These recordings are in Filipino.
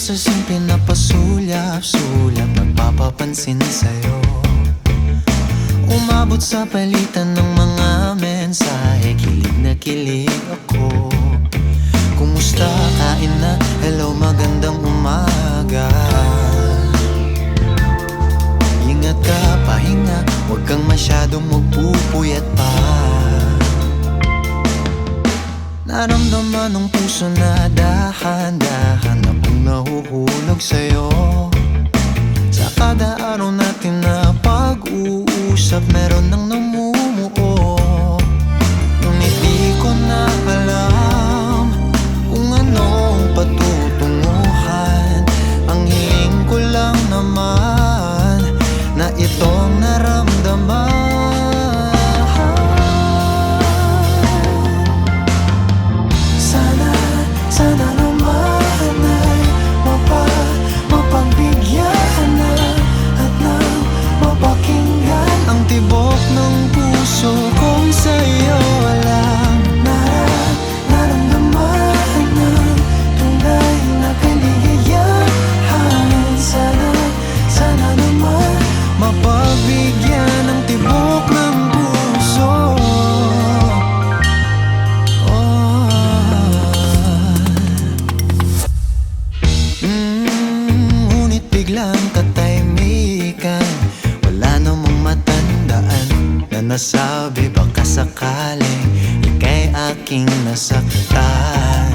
Processing pinapasulyap-sulyap, nagpapapansin sa'yo. Umabot sa palitan ng mga mensahe, kilig na kilig ako. Kumusta, kain na, hello, magandang umaga. Ingat ka, pahinga, huwag kang masyadong magpupuyat pa. Naramdaman ng puso na dahan-dahan na pag nahuhulog sa'yo. Sa kada araw natin na pag-uusap, meron nang namumuo. Ngunit di ko na alam kung anong patutunguhan. Ang hiling ko lang naman na itong naramdaman. Sana naman ay mapagbigyan na at nang mapakinggan ang tibok ng puso kong sa'yo lang naramdaman ng tunay na kaligayahan. Sana naman mapagbigyan ang tibok ng puso. Ngunit biglang katahimikan, wala namang matandaan na nasabi baka sakaling ika'y aking nasaktan.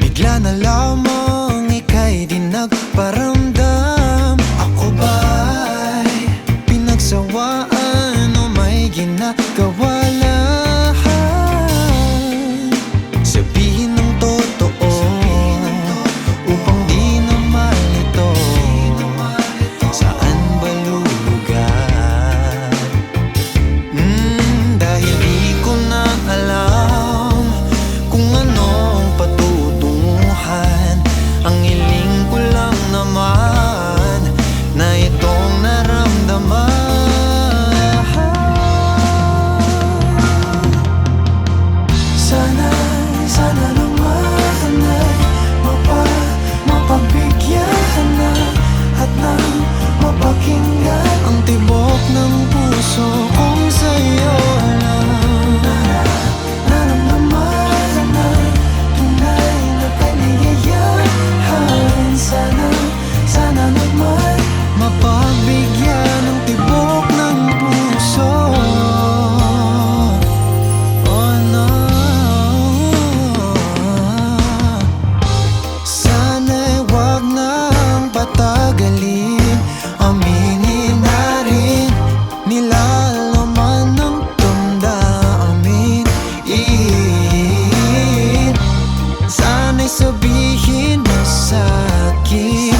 Bigla na lamang ika'y di nagparamdam. Ako ba'y pinagsawaan o may ginagawa lang? Sabihin ng totoo upang di na malito. Saan ba lulugar? Dahil di ko na alam kung anong patutunguhan. Ang hiling ko lang naman na itong naramdaman. Sana naman ay mapagbigyan na at nang mapakinggan ang tibok ng puso kong sa'yo lang naramdaman ng tunay na kaligayahan. Sana naman mapagbigyan ang tibok ng puso. Oh no, sana'y wag nang patagalin. Aminin na rin nilalaman ng damdamin. Sana'y sabihin mo sa'kin